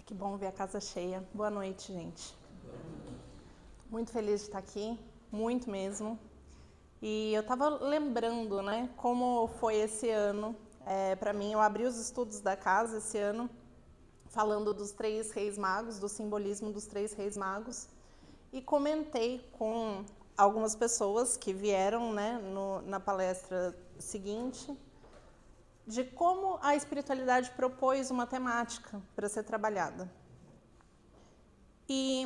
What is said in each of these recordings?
Que bom ver a casa cheia. Boa noite, gente. Muito feliz de estar aqui, muito mesmo. E eu estava lembrando, né, como foi esse ano. Para mim, eu abri os estudos da casa esse ano, falando dos 3 reis magos, do simbolismo dos 3 reis magos. E comentei com algumas pessoas que vieram, né, na palestra seguinte, de como a espiritualidade propôs uma temática para ser trabalhada. E,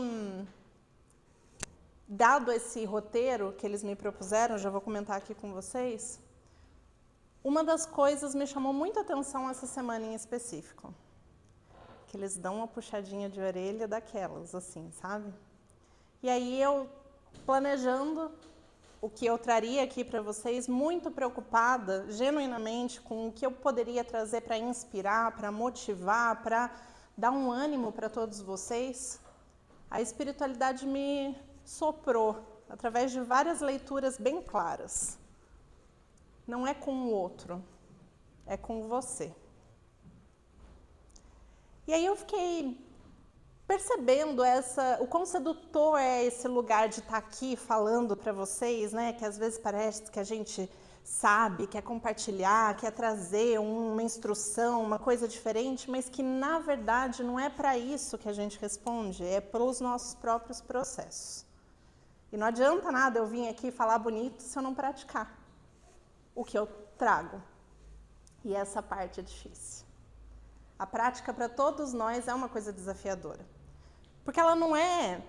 dado esse roteiro que eles me propuseram, já vou comentar aqui com vocês, uma das coisas me chamou muito a atenção essa semana em específico, que eles dão uma puxadinha de orelha daquelas, assim, sabe? E aí eu, planejando o que eu traria aqui para vocês, muito preocupada, genuinamente, com o que eu poderia trazer para inspirar, para motivar, para dar um ânimo para todos vocês, a espiritualidade me soprou, através de várias leituras bem claras. Não é com o outro, é com você. E aí eu fiquei percebendo o quão sedutor é esse lugar de estar aqui falando para vocês, né? Que às vezes parece que a gente sabe, quer compartilhar, quer trazer uma instrução, uma coisa diferente, mas que na verdade não é para isso que a gente responde, é pelos nossos próprios processos. E não adianta nada eu vir aqui falar bonito se eu não praticar o que eu trago. E essa parte é difícil. A prática para todos nós é uma coisa desafiadora. Porque ela não é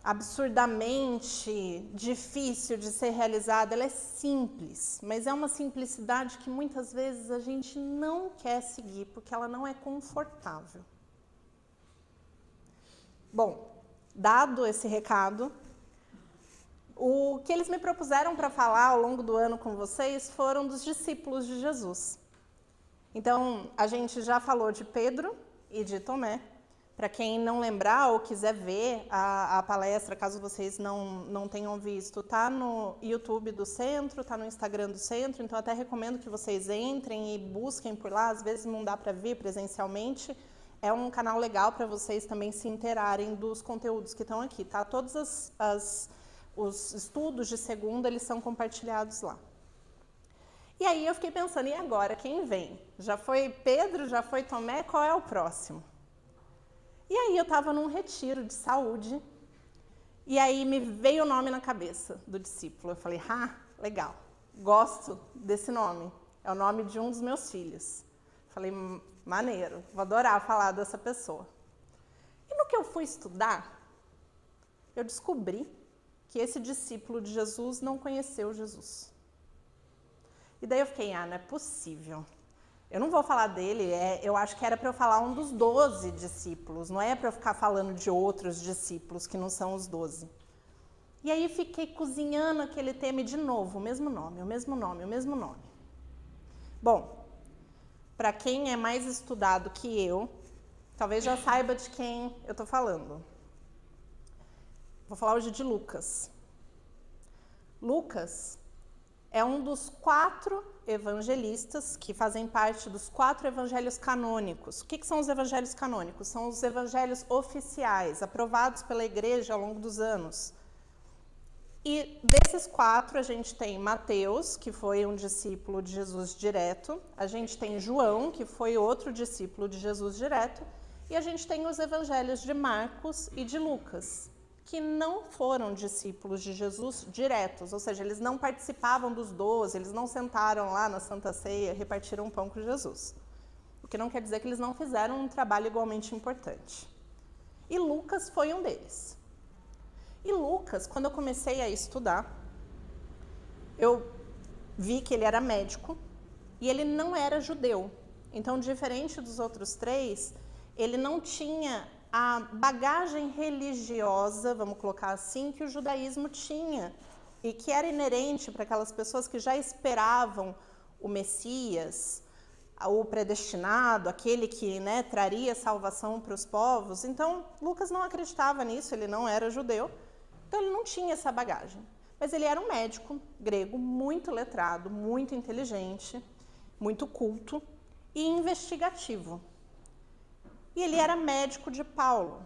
absurdamente difícil de ser realizada, ela é simples, mas é uma simplicidade que muitas vezes a gente não quer seguir, porque ela não é confortável. Bom, dado esse recado, o que eles me propuseram para falar ao longo do ano com vocês foram dos discípulos de Jesus. Então, a gente já falou de Pedro e de Tomé. Para quem não lembrar ou quiser ver a palestra, caso vocês não tenham visto, está no YouTube do Centro, está no Instagram do Centro, então até recomendo que vocês entrem e busquem por lá, às vezes não dá para vir presencialmente, é um canal legal para vocês também se inteirarem dos conteúdos que estão aqui, tá? Todos os estudos de segunda, eles são compartilhados lá. E aí eu fiquei pensando, e agora, quem vem? Já foi Pedro, já foi Tomé, qual é o próximo? E aí eu estava num retiro de saúde, e aí me veio o nome na cabeça do discípulo. Eu falei, legal, gosto desse nome. É o nome de um dos meus filhos. Falei, maneiro, vou adorar falar dessa pessoa. E no que eu fui estudar, eu descobri que esse discípulo de Jesus não conheceu Jesus. E daí eu fiquei, não é possível. Eu não vou falar dele, eu acho que era para eu falar um dos 12 discípulos, não é para eu ficar falando de outros discípulos que não são os 12. E aí fiquei cozinhando aquele tema e de novo, o mesmo nome, o mesmo nome, o mesmo nome. Bom, para quem é mais estudado que eu, talvez já saiba de quem eu estou falando. Vou falar hoje de Lucas. Lucas é um dos 4 evangelistas que fazem parte dos 4 evangelhos canônicos. O que são os evangelhos canônicos? São os evangelhos oficiais, aprovados pela igreja ao longo dos anos. E desses 4, a gente tem Mateus, que foi um discípulo de Jesus direto, a gente tem João, que foi outro discípulo de Jesus direto, e a gente tem os evangelhos de Marcos e de Lucas, que não foram discípulos de Jesus diretos, ou seja, eles não participavam dos 12, eles não sentaram lá na Santa Ceia e repartiram pão com Jesus. O que não quer dizer que eles não fizeram um trabalho igualmente importante. E Lucas foi um deles. E Lucas, quando eu comecei a estudar, eu vi que ele era médico e ele não era judeu. Então, diferente dos outros 3, ele não tinha a bagagem religiosa, vamos colocar assim, que o judaísmo tinha e que era inerente para aquelas pessoas que já esperavam o Messias, o predestinado, aquele que, né, traria salvação para os povos. Então, Lucas não acreditava nisso, ele não era judeu, então ele não tinha essa bagagem. Mas ele era um médico grego muito letrado, muito inteligente, muito culto e investigativo. e ele era médico de Paulo.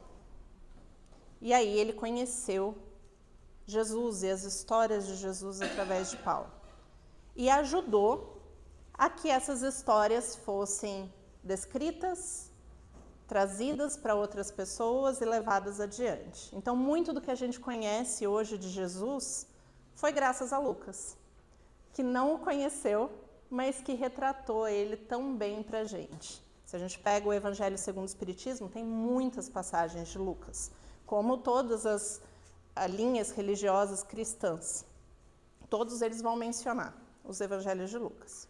E aí ele conheceu Jesus e as histórias de Jesus através de Paulo. E ajudou a que essas histórias fossem descritas, trazidas para outras pessoas e levadas adiante. Então, muito do que a gente conhece hoje de Jesus foi graças a Lucas, que não o conheceu, mas que retratou ele tão bem para a gente. Se a gente pega o Evangelho segundo o Espiritismo, tem muitas passagens de Lucas, como todas as linhas religiosas cristãs. Todos eles vão mencionar os Evangelhos de Lucas.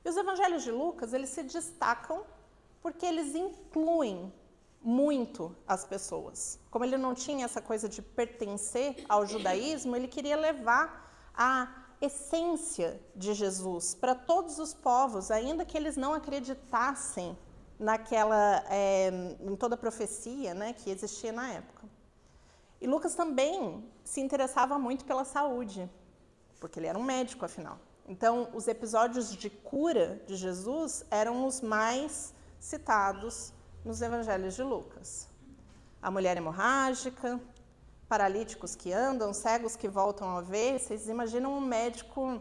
E os Evangelhos de Lucas, eles se destacam porque eles incluem muito as pessoas. Como ele não tinha essa coisa de pertencer ao judaísmo, ele queria levar a essência de Jesus para todos os povos, ainda que eles não acreditassem em toda a profecia, né, que existia na época. E Lucas também se interessava muito pela saúde, porque ele era um médico, afinal. Então, os episódios de cura de Jesus eram os mais citados nos Evangelhos de Lucas. A mulher hemorrágica, paralíticos que andam, cegos que voltam a ver. Vocês imaginam um médico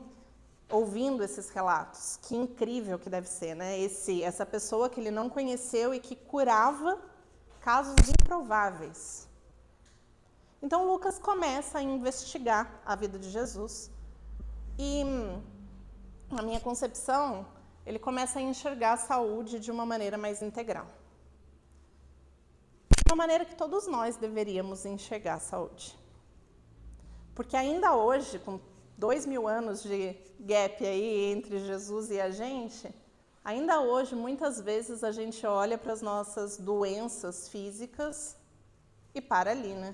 ouvindo esses relatos? Que incrível que deve ser, né? Essa pessoa que ele não conheceu e que curava casos improváveis. Então, Lucas começa a investigar a vida de Jesus e, na minha concepção, ele começa a enxergar a saúde de uma maneira mais integral. De uma maneira que todos nós deveríamos enxergar a saúde. Porque ainda hoje, com 2000 anos de gap aí entre Jesus e a gente, ainda hoje, muitas vezes, a gente olha para as nossas doenças físicas e para ali, né?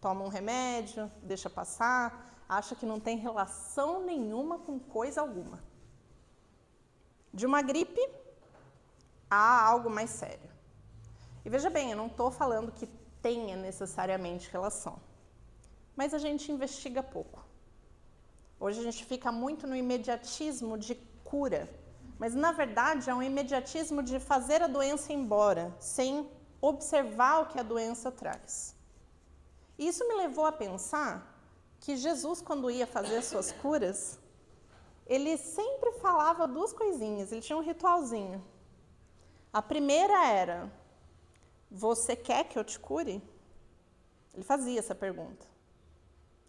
Toma um remédio, deixa passar, acha que não tem relação nenhuma com coisa alguma. De uma gripe a algo mais sério. E veja bem, eu não estou falando que tenha necessariamente relação, mas a gente investiga pouco. Hoje a gente fica muito no imediatismo de cura, mas na verdade é um imediatismo de fazer a doença embora, sem observar o que a doença traz. E isso me levou a pensar que Jesus, quando ia fazer as suas curas, ele sempre falava duas coisinhas, ele tinha um ritualzinho. A primeira era: você quer que eu te cure? Ele fazia essa pergunta.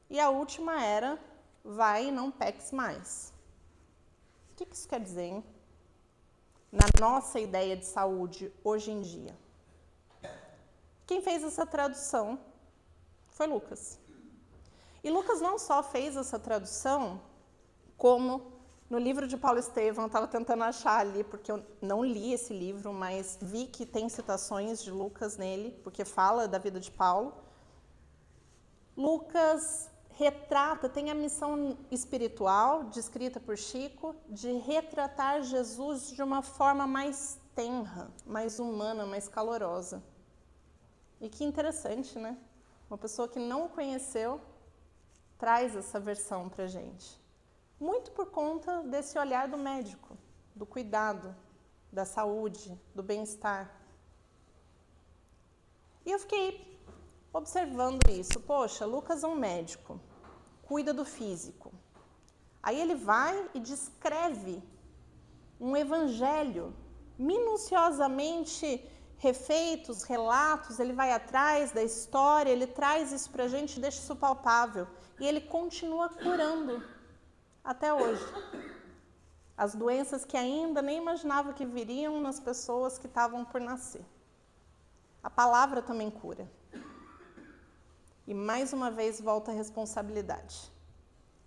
E a última era: vai e não peques mais. O que isso quer dizer, hein? Na nossa ideia de saúde hoje em dia. Quem fez essa tradução foi Lucas. E Lucas não só fez essa tradução, como no livro de Paulo Estevão, eu estava tentando achar ali, porque eu não li esse livro, mas vi que tem citações de Lucas nele, porque fala da vida de Paulo. Lucas retrata, tem a missão espiritual, descrita por Chico, de retratar Jesus de uma forma mais tenra, mais humana, mais calorosa. E que interessante, né? Uma pessoa que não o conheceu traz essa versão para a gente. Muito por conta desse olhar do médico, do cuidado, da saúde, do bem-estar. E eu fiquei observando isso. Poxa, Lucas é um médico, cuida do físico. Aí ele vai e descreve um evangelho minuciosamente refeitos, relatos, ele vai atrás da história, ele traz isso para a gente, deixa isso palpável. E ele continua curando até hoje. As doenças que ainda nem imaginava que viriam nas pessoas que estavam por nascer. A palavra também cura. E mais uma vez volta a responsabilidade.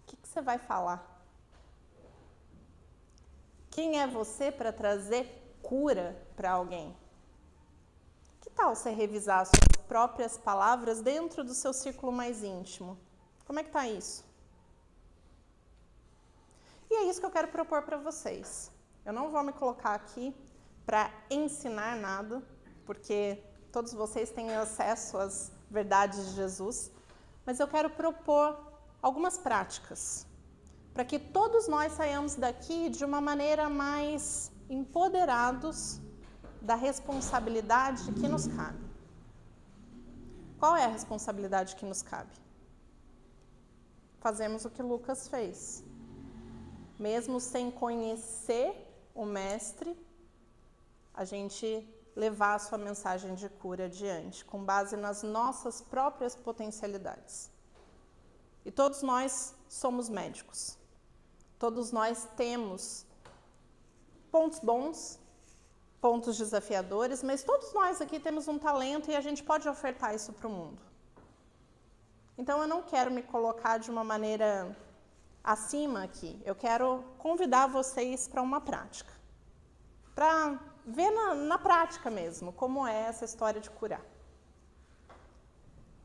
O que você vai falar? Quem é você para trazer cura para alguém? Que tal você revisar as suas próprias palavras dentro do seu círculo mais íntimo? Como é que está isso? E é isso que eu quero propor para vocês. Eu não vou me colocar aqui para ensinar nada, porque todos vocês têm acesso às verdades de Jesus, mas eu quero propor algumas práticas, para que todos nós saiamos daqui de uma maneira mais empoderados da responsabilidade que nos cabe. Qual é a responsabilidade que nos cabe? Fazemos o que Lucas fez. Mesmo sem conhecer o Mestre, a gente levar a sua mensagem de cura adiante, com base nas nossas próprias potencialidades. E todos nós somos médicos. Todos nós temos pontos bons, pontos desafiadores, mas todos nós aqui temos um talento e a gente pode ofertar isso para o mundo. Então, eu não quero me colocar de uma maneira acima aqui. Eu quero convidar vocês para uma prática. Para ver na prática mesmo como é essa história de curar.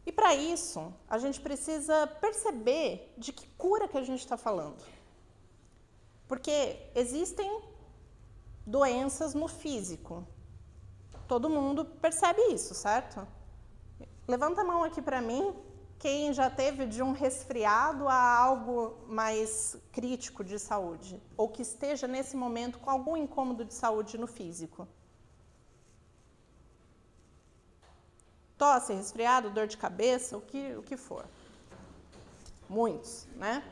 E para isso, a gente precisa perceber de que cura que a gente está falando. Porque existem doenças no físico. Todo mundo percebe isso, certo? Levanta a mão aqui para mim, quem já teve de um resfriado a algo mais crítico de saúde, ou que esteja nesse momento com algum incômodo de saúde no físico. Tosse, resfriado, dor de cabeça, o que for. Muitos, né?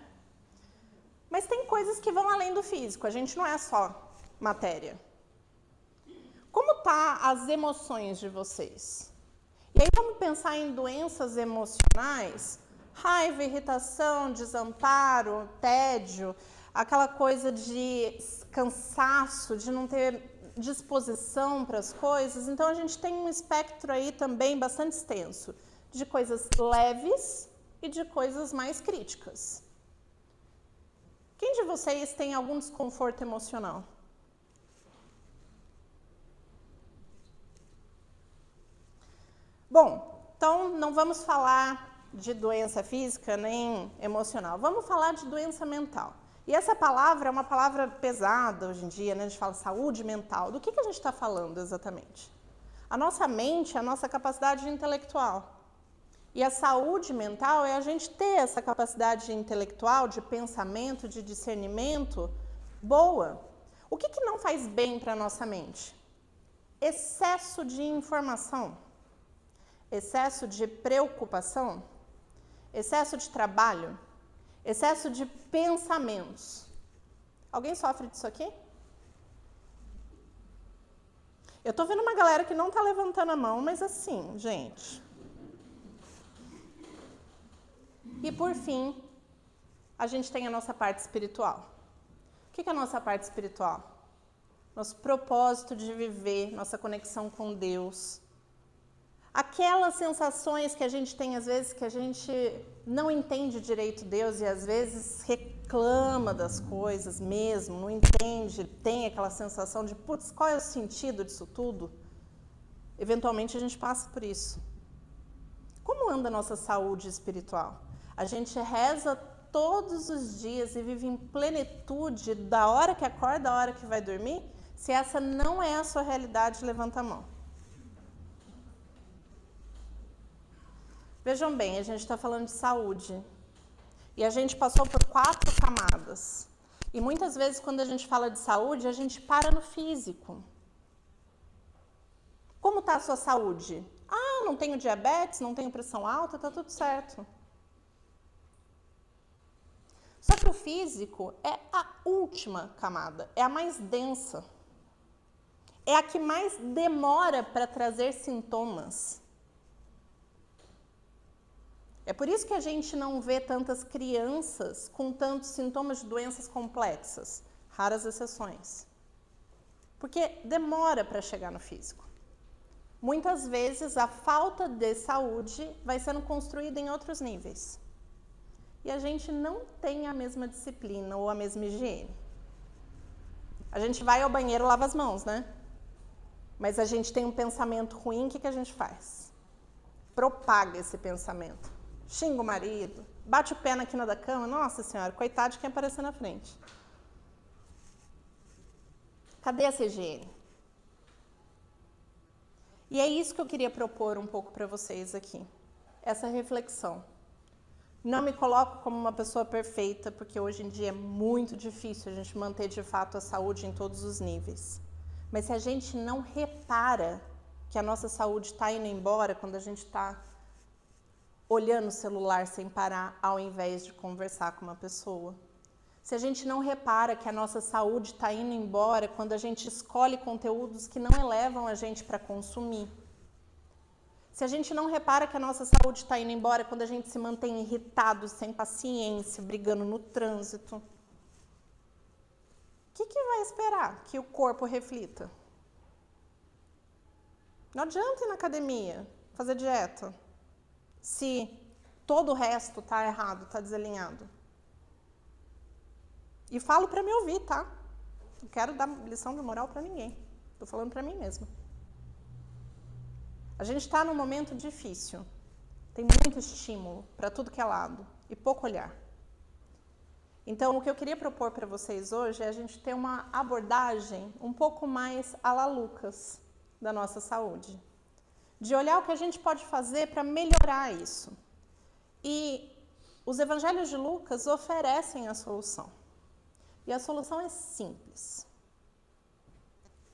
Mas tem coisas que vão além do físico, a gente não é só matéria. Como tá as emoções de vocês? E aí vamos pensar em doenças emocionais, raiva, irritação, desamparo, tédio, aquela coisa de cansaço, de não ter disposição para as coisas. Então a gente tem um espectro aí também bastante extenso, de coisas leves e de coisas mais críticas. Quem de vocês tem algum desconforto emocional? Bom, então não vamos falar de doença física nem emocional, vamos falar de doença mental. E essa palavra é uma palavra pesada hoje em dia, né? A gente fala saúde mental. Do que a gente está falando exatamente? A nossa mente é a nossa capacidade intelectual. E a saúde mental é a gente ter essa capacidade intelectual, de pensamento, de discernimento boa. O que não faz bem para a nossa mente? Excesso de informação. Excesso de preocupação, excesso de trabalho, excesso de pensamentos. Alguém sofre disso aqui? Eu tô vendo uma galera que não tá levantando a mão, mas assim, gente. E por fim, a gente tem a nossa parte espiritual. O que é a nossa parte espiritual? Nosso propósito de viver, nossa conexão com Deus. Aquelas sensações que a gente tem, às vezes, que a gente não entende direito Deus e, às vezes, reclama das coisas mesmo, não entende, tem aquela sensação de, putz, qual é o sentido disso tudo? Eventualmente, a gente passa por isso. Como anda a nossa saúde espiritual? A gente reza todos os dias e vive em plenitude da hora que acorda, da hora que vai dormir? Se essa não é a sua realidade, levanta a mão. Vejam bem, a gente está falando de saúde e a gente passou por 4 camadas. E muitas vezes, quando a gente fala de saúde, a gente para no físico. Como está a sua saúde? Ah, não tenho diabetes, não tenho pressão alta, está tudo certo. Só que o físico é a última camada, é a mais densa. É a que mais demora para trazer sintomas. É por isso que a gente não vê tantas crianças com tantos sintomas de doenças complexas, raras exceções. Porque demora para chegar no físico. Muitas vezes a falta de saúde vai sendo construída em outros níveis. E a gente não tem a mesma disciplina ou a mesma higiene. A gente vai ao banheiro e lava as mãos, né? Mas a gente tem um pensamento ruim, o que a gente faz? Propaga esse pensamento. Xinga o marido, bate o pé na quina da cama, nossa senhora, coitado de quem aparecer na frente. Cadê essa higiene? E é isso que eu queria propor um pouco para vocês aqui, essa reflexão. Não me coloco como uma pessoa perfeita, porque hoje em dia é muito difícil a gente manter de fato a saúde em todos os níveis. Mas se a gente não repara que a nossa saúde está indo embora quando a gente está olhando o celular sem parar, ao invés de conversar com uma pessoa. Se a gente não repara que a nossa saúde está indo embora quando a gente escolhe conteúdos que não elevam a gente para consumir. Se a gente não repara que a nossa saúde está indo embora quando a gente se mantém irritado, sem paciência, brigando no trânsito. O que vai esperar que o corpo reflita? Não adianta ir na academia, fazer dieta, se todo o resto está errado, está desalinhado. E falo para me ouvir, tá? Não quero dar lição de moral para ninguém. Estou falando para mim mesma. A gente está num momento difícil. Tem muito estímulo para tudo que é lado e pouco olhar. Então, o que eu queria propor para vocês hoje é a gente ter uma abordagem um pouco mais à la Lucas da nossa saúde. De olhar o que a gente pode fazer para melhorar isso. E os evangelhos de Lucas oferecem a solução. E a solução é simples.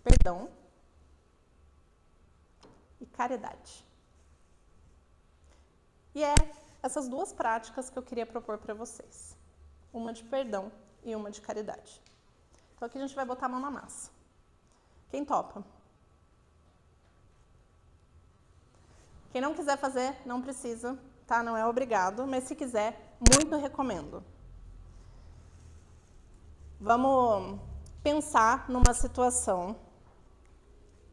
Perdão e caridade. E é essas duas práticas que eu queria propor para vocês. Uma de perdão e uma de caridade. Então aqui a gente vai botar a mão na massa. Quem topa? Quem não quiser fazer, não precisa, tá? Não é obrigado, mas se quiser, muito recomendo. Vamos pensar numa situação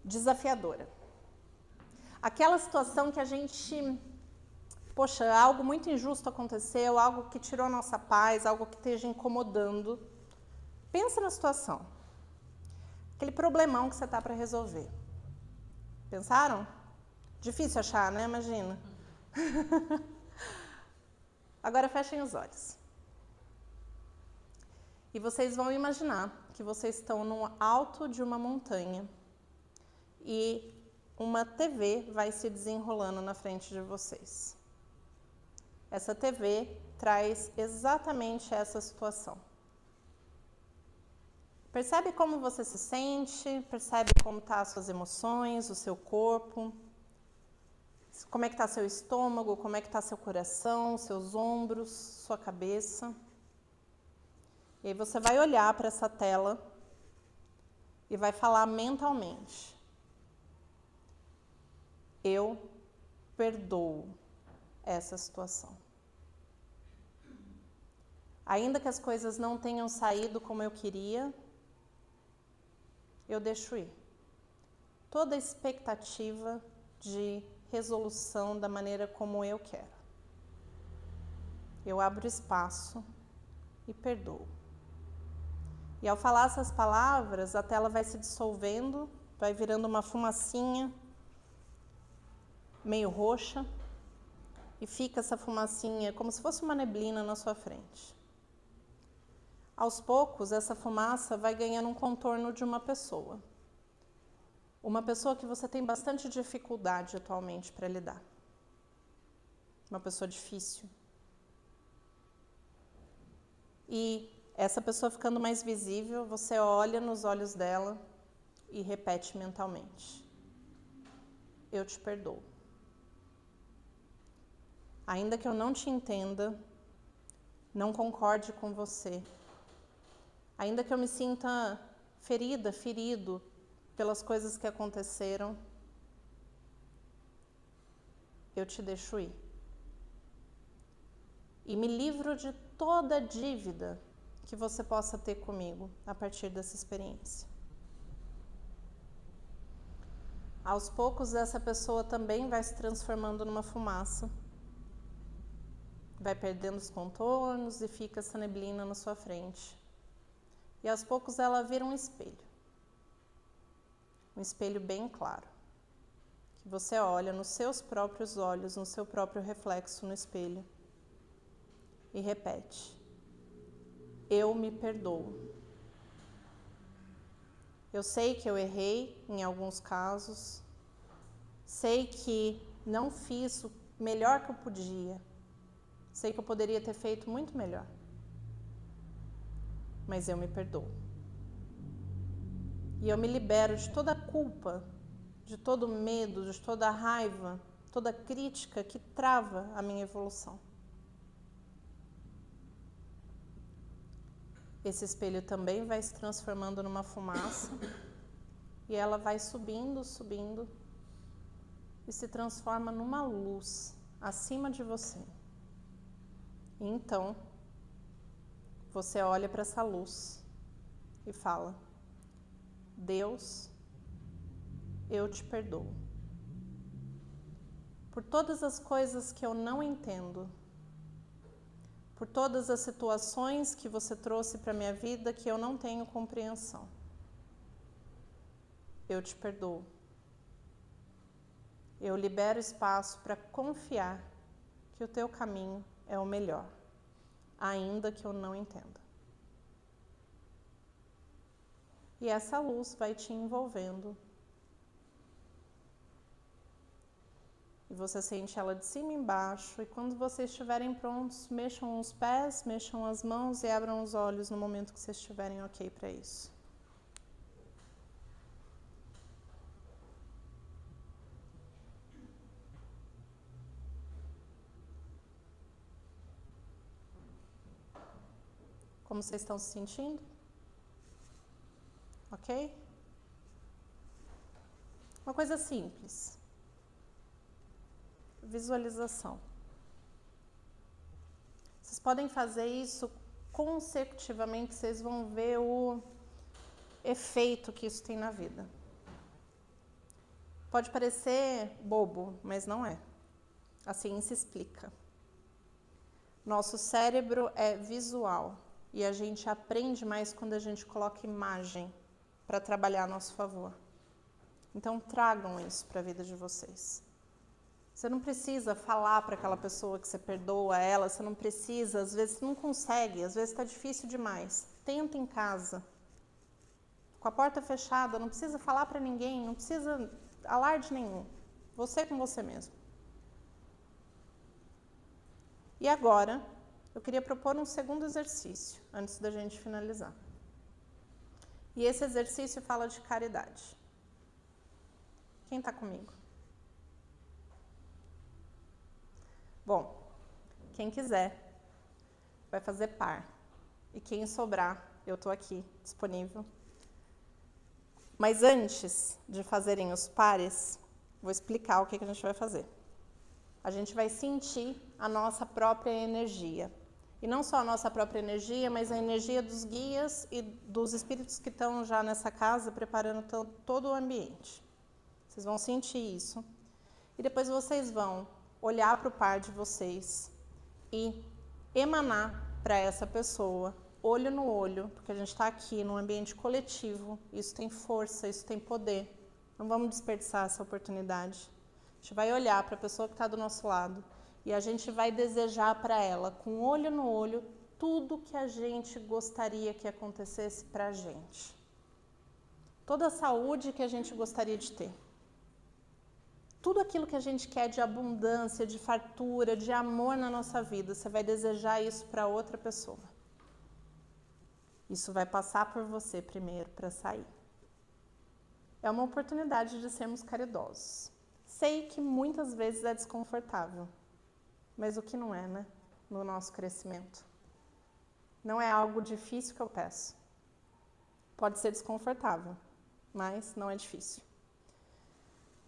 desafiadora. Aquela situação que a gente, poxa, algo muito injusto aconteceu, algo que tirou a nossa paz, algo que esteja incomodando. Pensa na situação. Aquele problemão que você está para resolver. Pensaram? Difícil achar, né? Imagina. Agora fechem os olhos. E vocês vão imaginar que vocês estão no alto de uma montanha e uma TV vai se desenrolando na frente de vocês. Essa TV traz exatamente essa situação. Percebe como você se sente, percebe como estão as suas emoções, o seu corpo, como é que está seu estômago, como é que está seu coração, seus ombros, sua cabeça. E aí você vai olhar para essa tela e vai falar mentalmente: eu perdoo essa situação. Ainda que as coisas não tenham saído como eu queria, eu deixo ir. Toda a expectativa de resolução da maneira como eu quero. Eu abro espaço e perdoo. E ao falar essas palavras, a tela vai se dissolvendo, vai virando uma fumacinha meio roxa, e fica essa fumacinha como se fosse uma neblina na sua frente. Aos poucos, essa fumaça vai ganhando um contorno de uma pessoa. Uma pessoa que você tem bastante dificuldade atualmente para lidar. Uma pessoa difícil. E essa pessoa ficando mais visível, você olha nos olhos dela e repete mentalmente: eu te perdoo. Ainda que eu não te entenda, não concorde com você, ainda que eu me sinta ferida, ferido pelas coisas que aconteceram, eu te deixo ir. E me livro de toda dívida que você possa ter comigo a partir dessa experiência. Aos poucos, essa pessoa também vai se transformando numa fumaça, vai perdendo os contornos e fica essa neblina na sua frente. E aos poucos ela vira um espelho bem claro, que você olha nos seus próprios olhos, no seu próprio reflexo no espelho e repete: eu me perdoo. Eu sei que eu errei em alguns casos, sei que não fiz o melhor que eu podia, sei que eu poderia ter feito muito melhor, mas eu me perdoo. E eu me libero de toda a culpa, de todo medo, de toda a raiva, toda a crítica que trava a minha evolução. Esse espelho também vai se transformando numa fumaça e ela vai subindo, subindo e se transforma numa luz acima de você. E então, você olha para essa luz e fala: Deus, eu te perdoo por todas as coisas que eu não entendo, por todas as situações que você trouxe para a minha vida que eu não tenho compreensão. Eu te perdoo. Eu libero espaço para confiar que o teu caminho é o melhor, ainda que eu não entenda. E essa luz vai te envolvendo. E você sente ela de cima e embaixo. E quando vocês estiverem prontos, mexam os pés, mexam as mãos e abram os olhos no momento que vocês estiverem ok para isso. Como vocês estão se sentindo? Ok? Uma coisa simples. Visualização. Vocês podem fazer isso consecutivamente, vocês vão ver o efeito que isso tem na vida. Pode parecer bobo, mas não é. A ciência explica. Nosso cérebro é visual e a gente aprende mais quando a gente coloca imagem para trabalhar a nosso favor. Então tragam isso para a vida de vocês. Você não precisa falar para aquela pessoa que você perdoa ela, você não precisa, às vezes você não consegue, às vezes está difícil demais. Tenta em casa, com a porta fechada, não precisa falar para ninguém, não precisa alarde nenhum. Você com você mesmo. E agora, eu queria propor um segundo exercício, antes da gente finalizar. E esse exercício fala de caridade. Quem está comigo? Bom, quem quiser, vai fazer par. E quem sobrar, eu estou aqui, disponível. Mas antes de fazerem os pares, vou explicar o que a gente vai fazer. A gente vai sentir a nossa própria energia. E não só a nossa própria energia, mas a energia dos guias e dos espíritos que estão já nessa casa, preparando todo o ambiente. Vocês vão sentir isso. E depois vocês vão olhar para o par de vocês e emanar para essa pessoa, olho no olho, porque a gente está aqui num ambiente coletivo, isso tem força, isso tem poder. Não vamos desperdiçar essa oportunidade. A gente vai olhar para a pessoa que está do nosso lado e a gente vai desejar para ela, com olho no olho, tudo que a gente gostaria que acontecesse para a gente. Toda a saúde que a gente gostaria de ter. Tudo aquilo que a gente quer de abundância, de fartura, de amor na nossa vida, você vai desejar isso para outra pessoa. Isso vai passar por você primeiro para sair. É uma oportunidade de sermos caridosos. Sei que muitas vezes é desconfortável, mas o que não é, né? No nosso crescimento. Não é algo difícil que eu peço. Pode ser desconfortável, mas não é difícil.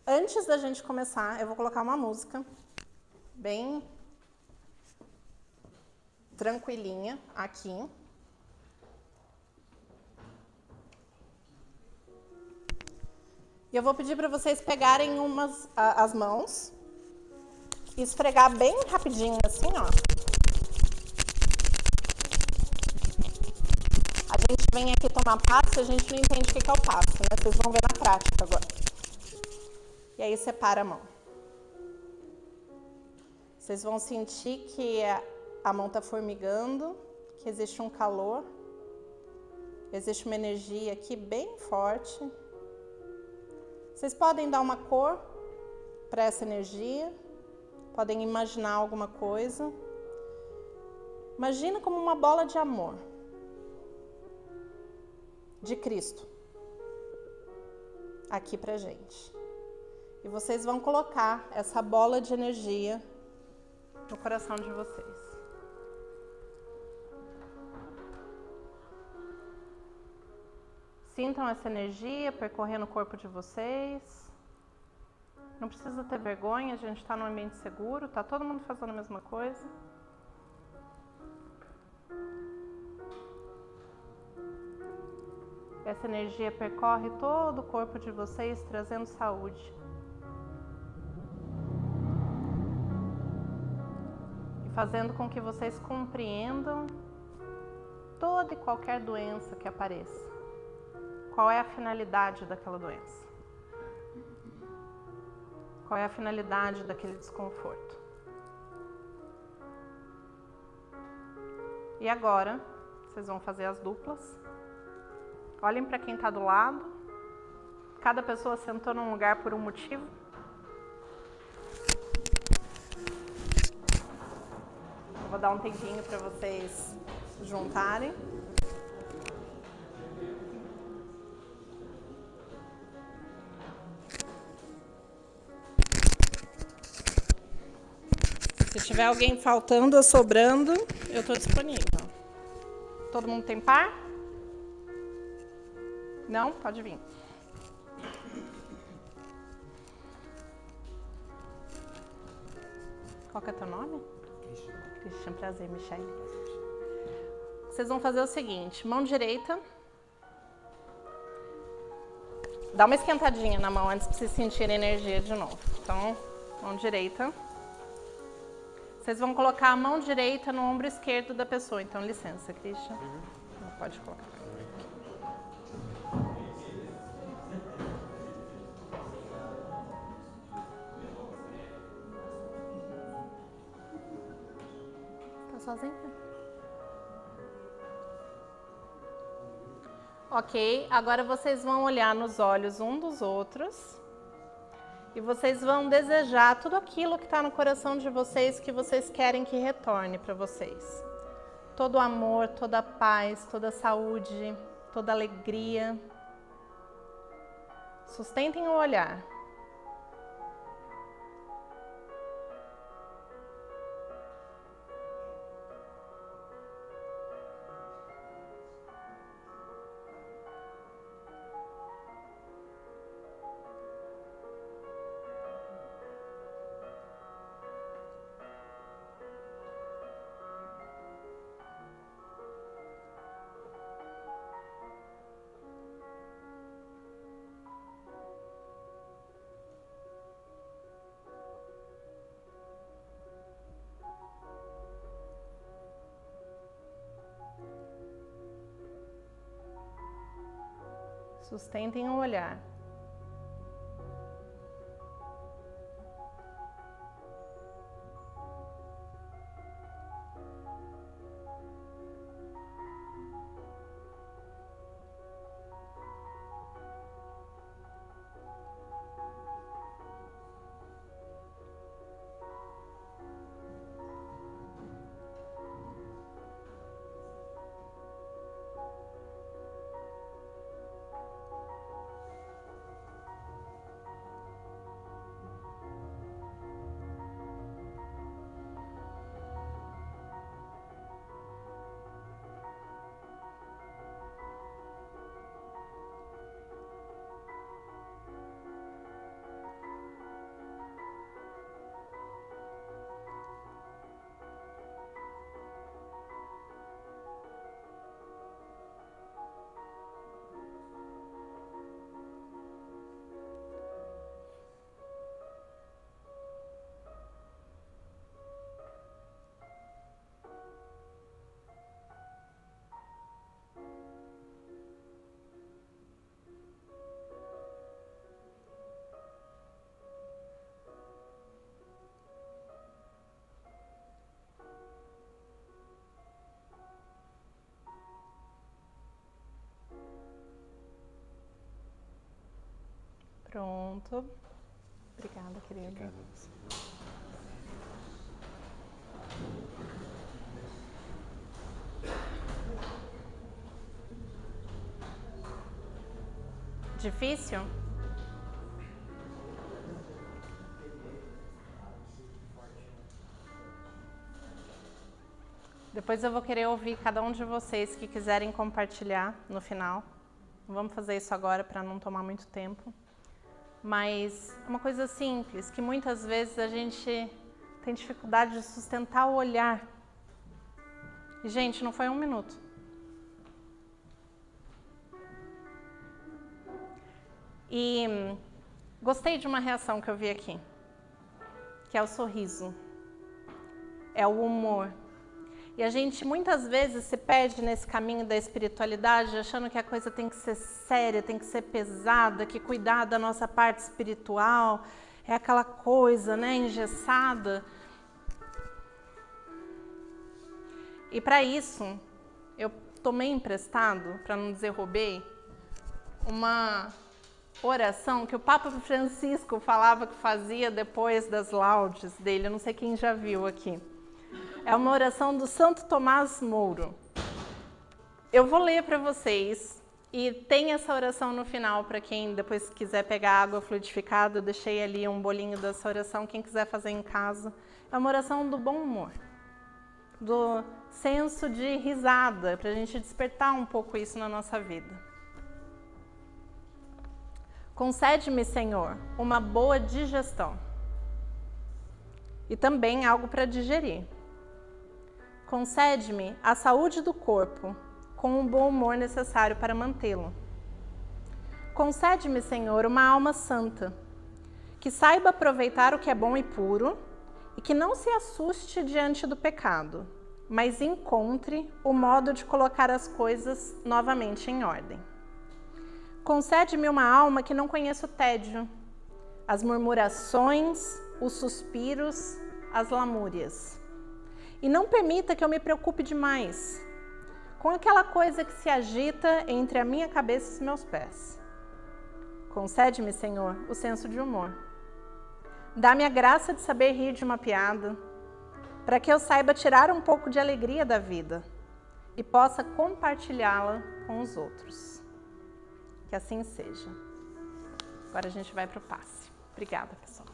Antes da gente começar, eu vou colocar uma música bem tranquilinha aqui. E eu vou pedir para vocês pegarem as mãos e esfregar bem rapidinho assim, ó. A gente vem aqui tomar passe e a gente não entende o que é o passe, né? Vocês vão ver na prática agora. E aí separa a mão. Vocês vão sentir que a mão está formigando, que existe um calor, existe uma energia aqui bem forte. Vocês podem dar uma cor para essa energia, podem imaginar alguma coisa. Imagina como uma bola de amor, de Cristo. aqui pra gente. E vocês vão colocar essa bola de energia no coração de vocês. Sintam essa energia percorrendo o corpo de vocês. Não precisa ter vergonha, a gente está num ambiente seguro, está todo mundo fazendo a mesma coisa. Essa energia percorre todo o corpo de vocês, trazendo saúde. E fazendo com que vocês compreendam toda e qualquer doença que apareça. Qual é a finalidade daquela doença? Qual é a finalidade daquele desconforto? E agora, vocês vão fazer as duplas. Olhem para quem está do lado. Cada pessoa sentou num lugar por um motivo. Eu vou dar um tempinho para vocês juntarem. Se tiver alguém faltando ou sobrando, eu estou disponível. Todo mundo tem par? Não? Pode vir. Qual que é teu nome? Christian, prazer, Michele. Vocês vão fazer o seguinte, mão direita. Dá uma esquentadinha na mão antes de vocês sentirem energia de novo. Então, mão direita. Vocês vão colocar a mão direita no ombro esquerdo da pessoa. Então, licença, Christian. Não pode colocar. Sozinho? Ok, agora vocês vão olhar nos olhos um dos outros e vocês vão desejar tudo aquilo que está no coração de vocês que vocês querem que retorne para vocês. Todo amor, toda paz, toda saúde, toda alegria. Sustentem o olhar. Sustentem o olhar. Pronto. Obrigada, querida. Obrigada. Difícil? Depois eu vou querer ouvir cada um de vocês que quiserem compartilhar no final. Não vamos fazer isso agora para não tomar muito tempo. Mas é uma coisa simples, que muitas vezes a gente tem dificuldade de sustentar o olhar. E, gente, não foi 1 minuto. E gostei de uma reação que eu vi aqui, que é o sorriso, é o humor. E a gente muitas vezes se perde nesse caminho da espiritualidade, achando que a coisa tem que ser séria, tem que ser pesada, que cuidar da nossa parte espiritual é aquela coisa, né, engessada. E para isso, eu tomei emprestado, para não dizer roubei, uma oração que o Papa Francisco falava que fazia depois das laudes dele. Eu não sei quem já viu aqui. É uma oração do Santo Tomás Moro. Eu vou ler para vocês e tem essa oração no final para quem depois quiser pegar água fluidificada. Eu deixei ali um bolinho dessa oração, quem quiser fazer em casa. É uma oração do bom humor, do senso de risada, para a gente despertar um pouco isso na nossa vida. Concede-me, Senhor, uma boa digestão e também algo para digerir. Concede-me a saúde do corpo, com o bom humor necessário para mantê-lo. Concede-me, Senhor, uma alma santa, que saiba aproveitar o que é bom e puro e que não se assuste diante do pecado, mas encontre o modo de colocar as coisas novamente em ordem. Concede-me uma alma que não conheça o tédio, as murmurações, os suspiros, as lamúrias. E não permita que eu me preocupe demais com aquela coisa que se agita entre a minha cabeça e os meus pés. Concede-me, Senhor, o senso de humor. Dá-me a graça de saber rir de uma piada, para que eu saiba tirar um pouco de alegria da vida e possa compartilhá-la com os outros. Que assim seja. Agora a gente vai para o passe. Obrigada, pessoal.